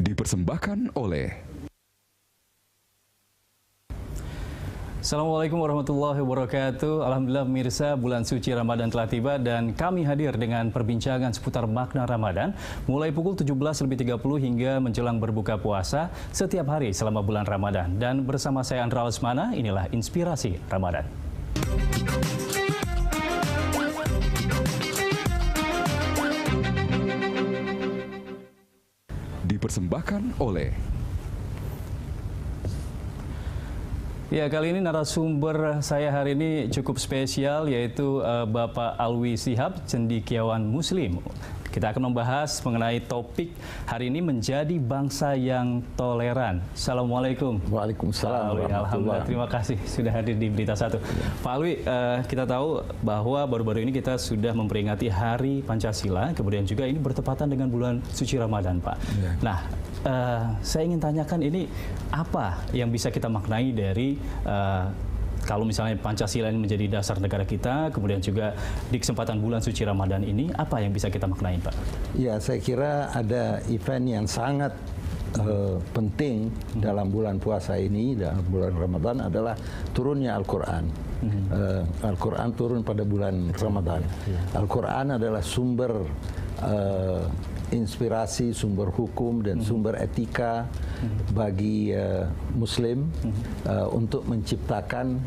Dipersembahkan oleh Assalamualaikum warahmatullahi wabarakatuh. Alhamdulillah pemirsa, bulan suci Ramadan telah tiba dan kami hadir dengan perbincangan seputar makna Ramadan mulai pukul 17.30 hingga menjelang berbuka puasa setiap hari selama bulan Ramadan. Dan bersama saya Andra Lesmana, inilah Inspirasi Ramadan. Dipersembahkan oleh Ya, kali ini narasumber saya hari ini cukup spesial, yaitu Bapak Alwi Shihab, cendekiawan Muslim. Kita akan membahas mengenai topik hari ini, menjadi bangsa yang toleran. Assalamualaikum. Waalaikumsalam. Alhamdulillah, terima kasih sudah hadir di Berita Satu. Pak Alwi, kita tahu bahwa baru-baru ini kita sudah memperingati Hari Pancasila, kemudian juga ini bertepatan dengan bulan suci Ramadan, Pak. Ya. Nah, saya ingin tanyakan ini, apa yang bisa kita maknai dari kalau misalnya Pancasila ini menjadi dasar negara kita, kemudian juga di kesempatan bulan suci Ramadan ini, apa yang bisa kita maknai, Pak? Ya, saya kira ada event yang sangat penting dalam bulan puasa ini, dalam bulan Ramadan, adalah turunnya Al-Quran. Al-Quran turun pada bulan Ramadan. Al-Quran adalah sumber inspirasi, sumber hukum dan sumber etika bagi Muslim untuk menciptakan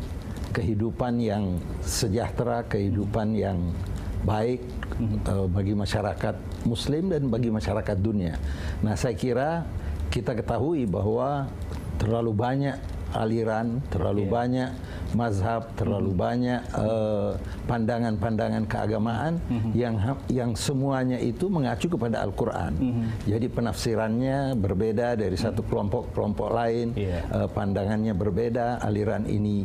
kehidupan yang sejahtera, kehidupan yang baik bagi masyarakat Muslim dan bagi masyarakat dunia. Nah, saya kira kita ketahui bahwa terlalu banyak aliran, terlalu banyak mazhab, terlalu banyak pandangan-pandangan keagamaan yang semuanya itu mengacu kepada Al-Quran. Jadi penafsirannya berbeda dari satu kelompok lain, pandangannya berbeda, aliran ini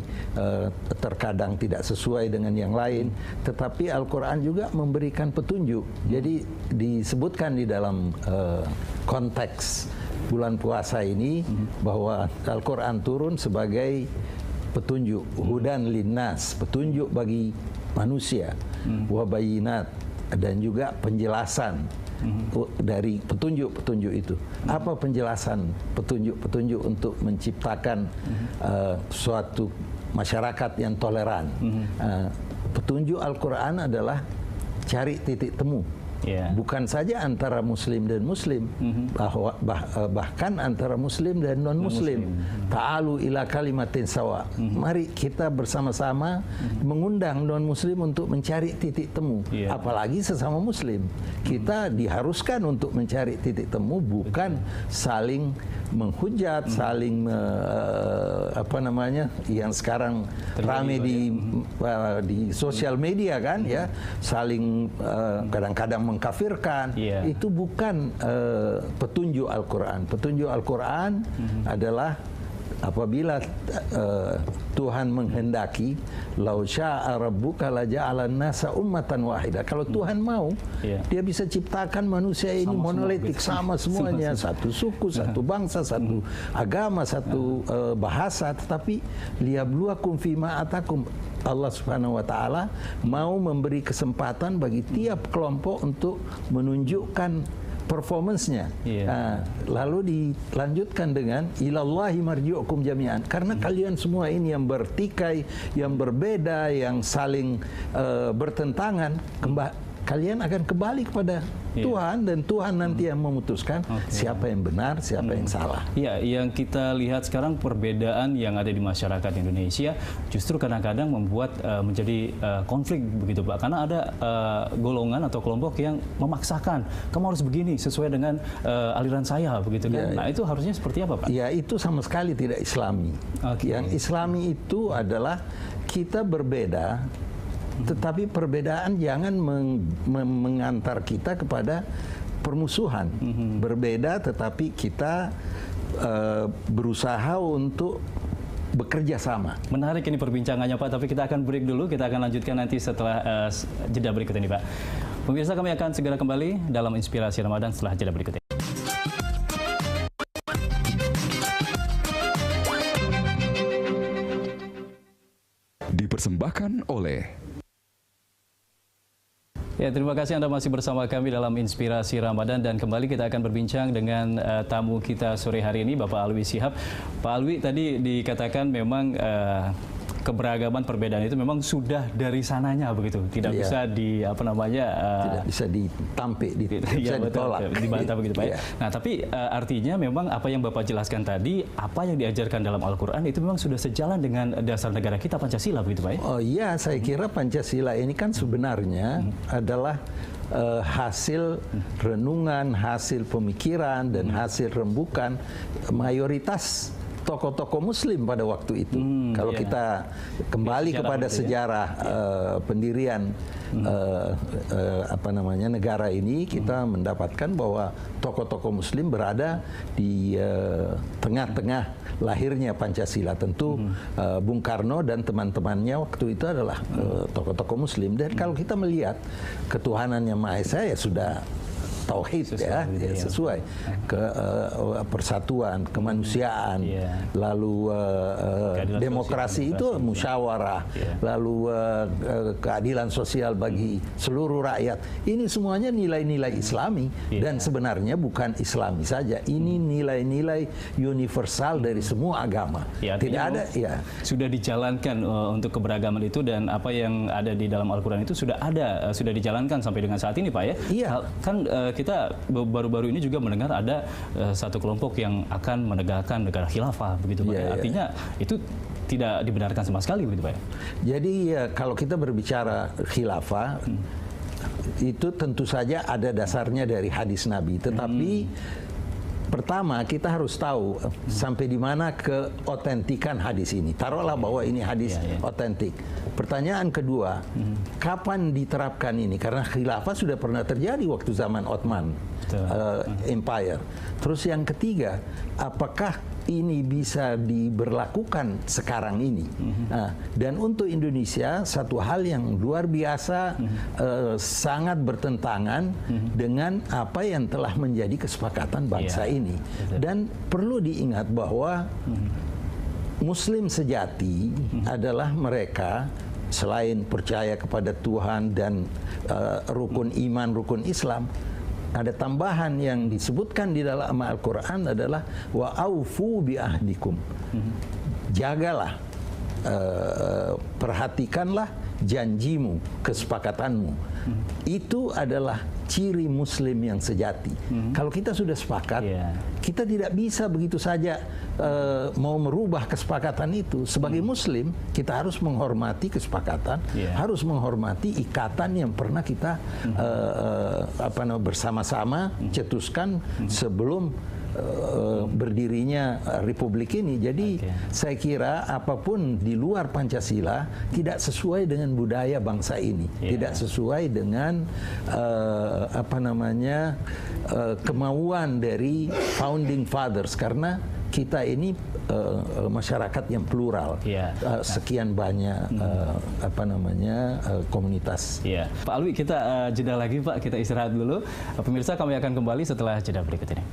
terkadang tidak sesuai dengan yang lain, tetapi Al-Quran juga memberikan petunjuk. Jadi disebutkan di dalam konteks bulan puasa ini bahwa Al-Quran turun sebagai petunjuk, hudan linnas, petunjuk bagi manusia, wabayinat, dan juga penjelasan dari petunjuk-petunjuk itu. Apa penjelasan petunjuk-petunjuk untuk menciptakan suatu masyarakat yang toleran? Petunjuk Al-Quran adalah cari titik temu. Bukan saja antara Muslim dan Muslim, bahkan antara Muslim dan non-Muslim. Ta'alu ila kalimatin sawa. Mari kita bersama-sama mengundang non-Muslim untuk mencari titik temu. Apalagi sesama Muslim. Kita diharuskan untuk mencari titik temu, bukan saling menghujat, saling apa namanya, yang sekarang rame di sosial media kan, ya, saling kadang-kadang mengkafirkan. Itu bukan petunjuk Al-Quran. Petunjuk Al-Quran adalah apabila Tuhan menghendaki, lau syaa rabbuka laja'alan nasa ummatan wahida. Kalau Tuhan mau, dia bisa ciptakan manusia ini monolitik, sama semuanya, satu suku, satu bangsa, satu agama, satu bahasa, tetapi liyabluwakum fima atakum. Allah Subhanahu wa taala mau memberi kesempatan bagi tiap kelompok untuk menunjukkan performance-nya. Lalu dilanjutkan dengan ilallahi marji'ukum jami'an, karena kalian semua ini yang bertikai, yang berbeda, yang saling bertentangan, kalian akan kembali kepada Tuhan, dan Tuhan nanti yang memutuskan siapa yang benar, siapa yang salah. Ya, yang kita lihat sekarang perbedaan yang ada di masyarakat Indonesia justru kadang-kadang membuat menjadi konflik begitu, Pak. Karena ada golongan atau kelompok yang memaksakan, kamu harus begini sesuai dengan aliran saya, begitu kan? Nah, itu harusnya seperti apa, Pak? Ya, itu sama sekali tidak Islami. Yang Islami itu adalah kita berbeda, tetapi perbedaan jangan mengantar kita kepada permusuhan. Berbeda tetapi kita berusaha untuk bekerja sama. Menarik ini perbincangannya, Pak, tapi kita akan break dulu. Kita akan lanjutkan nanti setelah jeda berikut ini, Pak. Pemirsa, kami akan segera kembali dalam Inspirasi Ramadan setelah jeda berikut ini. Dipersembahkan oleh Ya, terima kasih Anda masih bersama kami dalam Inspirasi Ramadan, dan kembali kita akan berbincang dengan tamu kita sore hari ini, Bapak Alwi Shihab. Pak Alwi, tadi dikatakan memang keberagaman perbedaan itu memang sudah dari sananya begitu, tidak bisa tidak bisa ditampik, bisa ditolak, dibantah begitu Pak. Nah, tapi artinya memang apa yang Bapak jelaskan tadi, apa yang diajarkan dalam Al-Quran itu memang sudah sejalan dengan dasar negara kita, Pancasila begitu Pak. Oh iya, saya kira Pancasila ini kan sebenarnya adalah hasil renungan, hasil pemikiran dan hasil rembukan mayoritas tokoh-tokoh Muslim pada waktu itu. Kalau kita kembali kepada sejarah pendirian negara ini, kita mendapatkan bahwa tokoh-tokoh Muslim berada di tengah-tengah lahirnya Pancasila. Tentu Bung Karno dan teman-temannya waktu itu adalah tokoh-tokoh Muslim. Dan kalau kita melihat ketuhanan yang Maha Esa, ya sudah tauhid, sesuai persatuan, kemanusiaan, lalu demokrasi itu musyawarah, lalu keadilan sosial bagi seluruh rakyat. Ini semuanya nilai-nilai Islami, dan sebenarnya bukan Islami saja. Ini nilai-nilai universal dari semua agama. Tidak ada, sudah dijalankan untuk keberagaman itu, dan apa yang ada di dalam Al-Quran itu sudah dijalankan sampai dengan saat ini, Pak ya. Kan kita baru-baru ini juga mendengar ada satu kelompok yang akan menegakkan negara khilafah begitu Pak. Artinya itu tidak dibenarkan sama sekali begitu Pak. Jadi kalau kita berbicara khilafah itu tentu saja ada dasarnya dari hadis Nabi, tetapi pertama kita harus tahu sampai di mana keotentikan hadis ini. Taruhlah bahwa ini hadis otentik. Pertanyaan kedua, kapan diterapkan ini? Karena khilafah sudah pernah terjadi waktu zaman Ottoman Empire. Terus yang ketiga, apakah ini bisa diberlakukan sekarang ini? Dan untuk Indonesia, satu hal yang luar biasa, sangat bertentangan dengan apa yang telah menjadi kesepakatan bangsa ini. Dan perlu diingat bahwa Muslim sejati adalah mereka, selain percaya kepada Tuhan dan rukun iman, rukun Islam, ada tambahan yang disebutkan di dalam Al-Quran adalah wa aufu bi ahdikum. Jagalah, perhatikanlah janjimu, kesepakatanmu. Itu adalah ciri Muslim yang sejati. Kalau kita sudah sepakat, kita tidak bisa begitu saja mau merubah kesepakatan itu. Sebagai Muslim, kita harus menghormati kesepakatan, harus menghormati ikatan yang pernah kita bersama-sama cetuskan sebelum berdirinya Republik ini. Jadi saya kira apapun di luar Pancasila tidak sesuai dengan budaya bangsa ini, tidak sesuai dengan kemauan dari founding fathers, karena kita ini masyarakat yang plural, sekian banyak komunitas. Pak Alwi, kita jeda lagi Pak, kita istirahat dulu. Pemirsa, kami akan kembali setelah jeda berikut ini.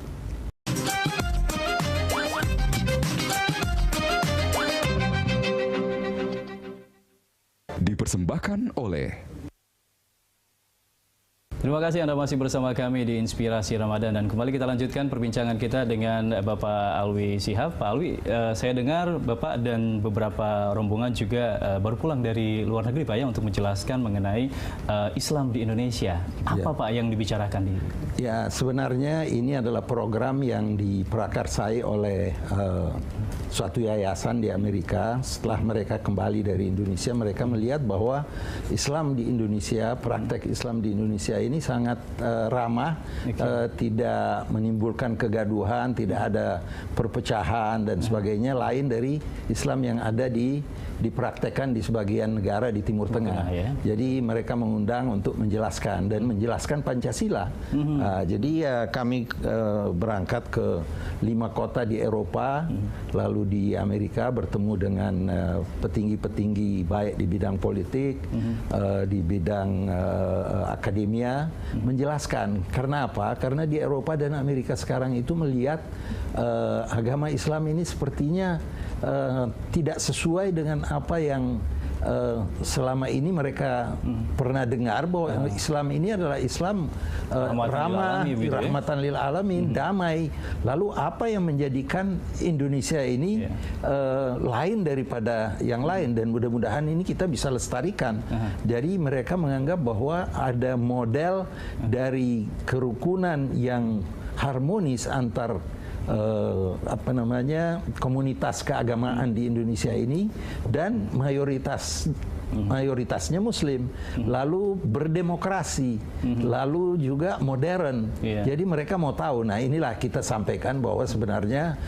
Dipersembahkan oleh. Terima kasih Anda masih bersama kami di Inspirasi Ramadan, dan kembali kita lanjutkan perbincangan kita dengan Bapak Alwi Shihab. Pak Alwi, saya dengar Bapak dan beberapa rombongan juga baru pulang dari luar negeri Pak ya, untuk menjelaskan mengenai Islam di Indonesia. Apa Pak yang dibicarakan di? Ya, sebenarnya ini adalah program yang diprakarsai oleh suatu yayasan di Amerika. Setelah mereka kembali dari Indonesia, mereka melihat bahwa Islam di Indonesia, praktek Islam di Indonesia ini sangat ramah, tidak menimbulkan kegaduhan, tidak ada perpecahan dan sebagainya, lain dari Islam yang ada dipraktekkan di sebagian negara di Timur Tengah. Jadi mereka mengundang untuk menjelaskan dan menjelaskan Pancasila. Jadi kami berangkat ke 5 kota di Eropa, lalu di Amerika bertemu dengan petinggi-petinggi baik di bidang politik, di bidang akademia, menjelaskan. Karena apa? Karena di Eropa dan Amerika sekarang itu melihat agama Islam ini sepertinya tidak sesuai dengan apa yang selama ini mereka pernah dengar bahwa Islam ini adalah Islam ramah, rahmatan lil alamin, damai. Lalu apa yang menjadikan Indonesia ini lain daripada yang lain, dan mudah-mudahan ini kita bisa lestarikan. Jadi mereka menganggap bahwa ada model dari kerukunan yang harmonis antar komunitas keagamaan di Indonesia ini, dan mayoritasnya Muslim, lalu berdemokrasi, lalu juga modern. Jadi mereka mau tahu. Nah, inilah kita sampaikan bahwa sebenarnya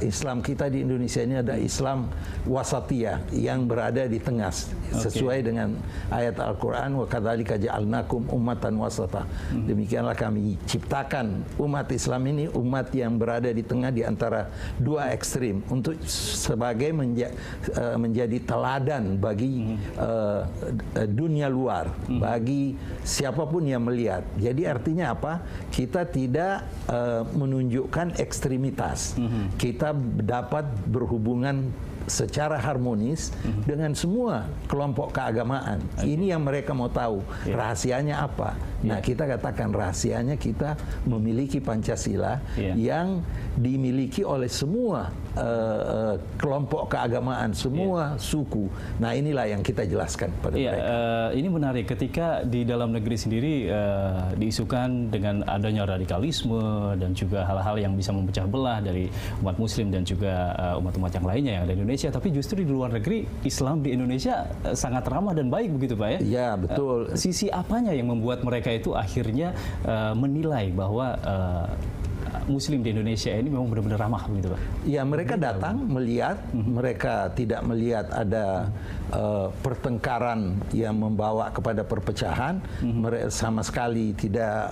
Islam kita di Indonesia ini ada Islam wasatiyah yang berada di tengah, sesuai dengan ayat Al-Quran, wa kadzalika ja'alnakum ummatan wasata. Demikianlah kami ciptakan umat Islam ini umat yang berada di tengah di antara dua ekstrim, untuk sebagai menjadi teladan bagi dunia luar, bagi siapapun yang melihat. Jadi artinya apa? Kita tidak menunjukkan ekstremitas. Kita dapat berhubungan secara harmonis dengan semua kelompok keagamaan. Ini yang mereka mau tahu. Rahasianya apa? Nah, kita katakan rahasianya kita memiliki Pancasila yang dimiliki oleh semua kelompok keagamaan, semua suku. Nah, inilah yang kita jelaskan pada mereka. Ini menarik ketika di dalam negeri sendiri diisukan dengan adanya radikalisme dan juga hal-hal yang bisa memecah belah dari umat Muslim dan juga umat-umat yang lainnya yang ada di Indonesia. Tapi justru di luar negeri Islam di Indonesia sangat ramah dan baik, begitu Pak ya? Ya, betul. Sisi apanya yang membuat mereka itu akhirnya menilai bahwa Muslim di Indonesia ini memang benar-benar ramah, begitu Pak? Ya, mereka datang melihat, mereka tidak melihat ada pertengkaran yang membawa kepada perpecahan, mereka sama sekali tidak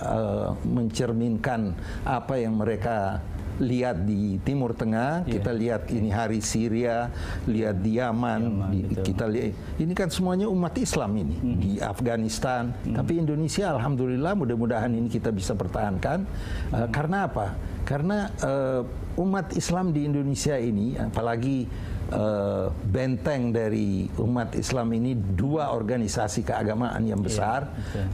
mencerminkan apa yang mereka lihat di Timur Tengah. Kita lihat ini hari Syria, lihat di Yaman, kita lihat ini kan semuanya umat Islam ini, di Afghanistan. Tapi Indonesia alhamdulillah, mudah-mudahan ini kita bisa pertahankan. Karena apa? Karena umat Islam di Indonesia ini, apalagi benteng dari umat Islam ini dua organisasi keagamaan yang besar,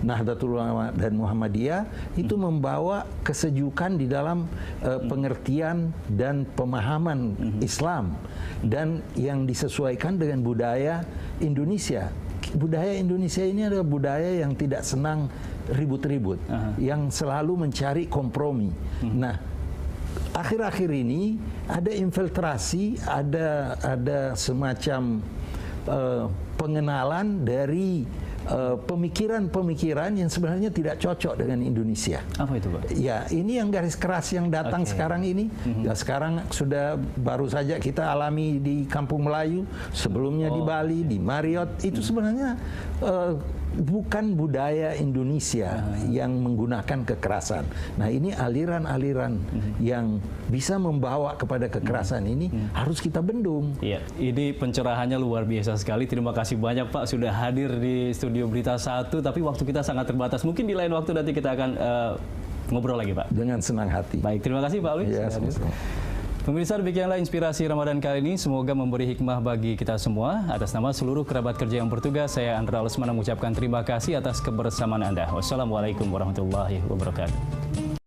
Nahdlatul Ulama dan Muhammadiyah, itu membawa kesejukan di dalam pengertian dan pemahaman Islam, dan yang disesuaikan dengan budaya Indonesia. Budaya Indonesia ini adalah budaya yang tidak senang ribut-ribut, yang selalu mencari kompromi. Nah, akhir-akhir ini ada infiltrasi, ada semacam pengenalan dari pemikiran-pemikiran yang sebenarnya tidak cocok dengan Indonesia. Apa itu, Pak? Ya, ini yang garis keras yang datang sekarang ini. Ya, sekarang sudah baru saja kita alami di Kampung Melayu, sebelumnya di Bali, di Marriott. Itu sebenarnya bukan budaya Indonesia yang menggunakan kekerasan. Nah, ini aliran-aliran yang bisa membawa kepada kekerasan ini harus kita bendung. Iya, ini pencerahannya luar biasa sekali. Terima kasih banyak Pak sudah hadir di studio Berita 1, tapi waktu kita sangat terbatas. Mungkin di lain waktu nanti kita akan ngobrol lagi, Pak. Dengan senang hati. Baik, terima kasih Pak Alwi. Ya, Pemirsa, demikianlah inspirasi Ramadan kali ini. Semoga memberi hikmah bagi kita semua. Atas nama seluruh kerabat kerja yang bertugas, saya Andra Lesmana mengucapkan terima kasih atas kebersamaan Anda. Wassalamualaikum warahmatullahi wabarakatuh.